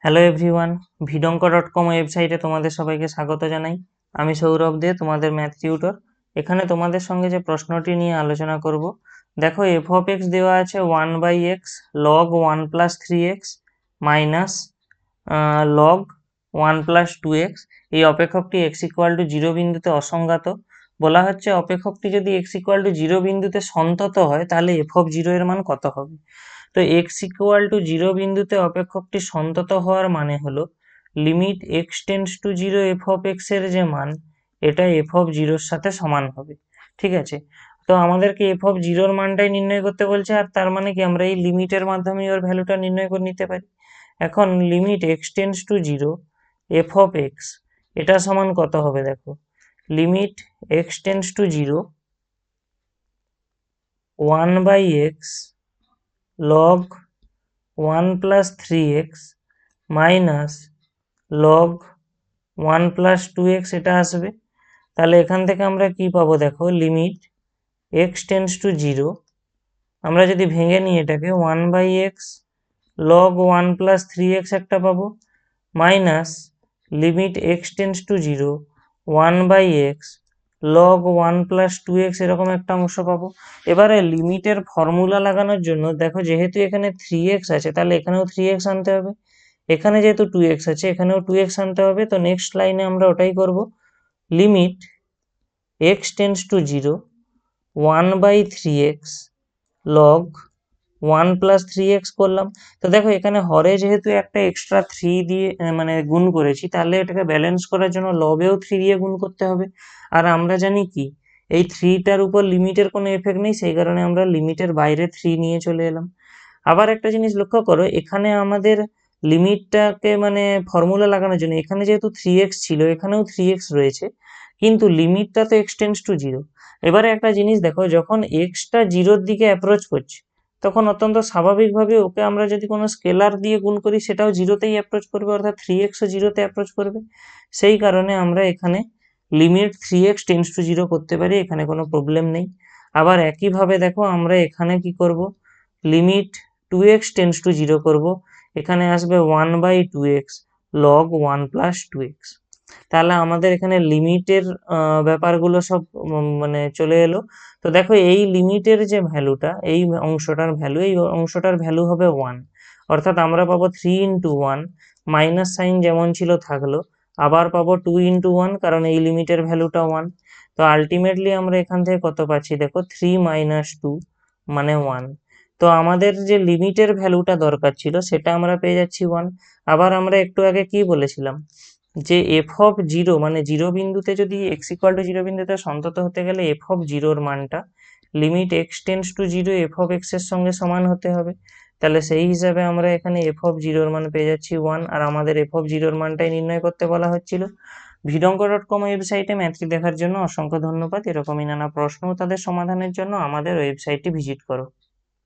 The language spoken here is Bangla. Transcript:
হ্যালো এভরিওয়ান, ভিডঙ্ক.com ওয়েবসাইটে তোমাদের সবাইকে স্বাগত জানাই। আমি সৌরভ দে, তোমাদের ম্যাথ টিউটর। এখানে তোমাদের সঙ্গে যে প্রশ্নটি নিয়ে আলোচনা করব, দেখো এফ অফ এক্স দেওয়া আছে 1/x log 1 plus 3x minus log 1 plus 2x। এই অপেক্ষকটি x ইকুয়াল টু 0 বিন্দুতে অসংজ্ঞাত। বলা হচ্ছে অপেক্ষকটি যদি x ইকুয়াল টু 0 বিন্দুতে সন্তত হয় তাহলে এফ অফ 0 এর মান কত হবে। তো x ইকুয়াল টু 0 বিন্দুতে অপেক্ষকটি সন্তত হওয়ার মানে হলো limit x tends to 0 F of x এর যে মান, এটা এফ অফ 0 এর সাথে সমান হবে। ঠিক আছে, তো আমাদেরকে এফ অফ 0 এর মানটাই নির্ণয় করতে বলছে, আর তার মানে কি আমরা এই লিমিটের মাধ্যমে ওর ভ্যালুটা নির্ণয় করে নিতে পারি। এখন limit x tends to 0 F of x, এটা সমান কত হবে দেখো, limit x tends to 0 1/x log 1 plus 3x minus log 1 plus 2x এটা আসবে। তাহলে এখান থেকে আমরা কি পাবো দেখো, লিমিট x টেন্ডস টু 0, আমরা যদি ভেঙে নিই এটাকে 1/x log 1 প্লাস 3x একটা পাবো, minus limit x tends to 0 1/x log 1 plus 2x এরকম একটা অংশ পাবো। এবারে লিমিটের ফর্মুলা লাগানোর জন্য দেখো, যেহেতু এখানে 3x আছে তাহলে এখানেও 3x আনতে হবে, এখানে যেহেতু 2x আছে এখানেও 2x আনতে হবে। তো নেক্সট লাইনে আমরা ওটাই করব, limit x tends to 0 1/3x log 1 plus 3x করলাম। তো দেখো এখানে হরে যেহেতু একটা এক্সট্রা 3 দিয়ে মানে গুণ করেছি, তাহলে এটাকে ব্যালেন্স করার জন্য লবেও 3 দিয়ে গুণ করতে হবে। আর আমরা জানি কি এই 3টার উপর লিমিটের কোনো এফেক্ট নেই, সেই কারণে আমরা লিমিটের বাইরে 3 নিয়ে চলে এলাম। আবার একটা জিনিস লক্ষ্য করো, এখানে আমাদের লিমিটটাকে মানে ফর্মুলা লাগানোর জন্য এখানে যেহেতু 3x ছিল এখানেও 3x রয়েছে, কিন্তু লিমিটটা তো x টেন্ডস টু 0। এবারে একটা জিনিস দেখো, যখন এক্সটা 0-র দিকে অ্যাপ্রোচ করছে তখন অত্যন্ত স্বাভাবিকভাবে ওকে আমরা যদি কোনো স্কেলার দিয়ে গুণ করি সেটাও 0-তেই অ্যাপ্রোচ করবে, অর্থাৎ 3xও 0-তে অ্যাপ্রোচ করবে। সেই কারণে আমরা এখানে লিমিট 3x টেন্ডস টু 0 করতে পারি, এখানে কোনো প্রবলেম নেই। আবার একইভাবে দেখো আমরা এখানে কি করব, লিমিট 2x টেন্ডস টু 0 করব, এখানে আসবে 1/2x log 1 প্লাস 2x। তাহলে আমাদের এখানে লিমিটের ব্যাপারগুলো সব মানে চলে এলো। তো দেখো এই লিমিটের যে ভ্যালুটা, এই অংশটার ভ্যালু হবে 1, অর্থাৎ আমরা পাবো 3 ইন্টু 1, মাইনাস সাইন যেমন ছিল থাকলো, আবার পাবো 2 ইন্টু 1 কারণ এই লিমিটের ভ্যালুটা 1। তো আলটিমেটলি আমরা এখান থেকে কত পাচ্ছি দেখো, 3 মাইনাস 2 মানে 1। তো আমাদের যে লিমিটের ভ্যালুটা দরকার ছিল সেটা আমরা পেয়ে যাচ্ছি 1। আবার আমরা একটু আগে কি বলেছিলাম, যে এফ অফ 0 মানে 0 বিন্দুতে যদি এক্স ইকুয়াল টু 0 বিন্দুতে সন্তত হতে গেলে এফ অফ 0-র মানটা limit x tends to 0 F of x এর সঙ্গে সমান হতে হবে। তাহলে সেই হিসাবে আমরা এখানে এফ অফ 0-র মান পেয়ে যাচ্ছি 1, আর আমাদের এফ অফ 0-র মানটাই নির্ণয় করতে বলা হচ্ছিল। ভিডঙ্ক.com ওয়েবসাইটে ম্যাথটি দেখার জন্য অসংখ্য ধন্যবাদ। এরকমই নানা প্রশ্ন ও তাদের সমাধানের জন্য আমাদের ওয়েবসাইটটি ভিজিট করো।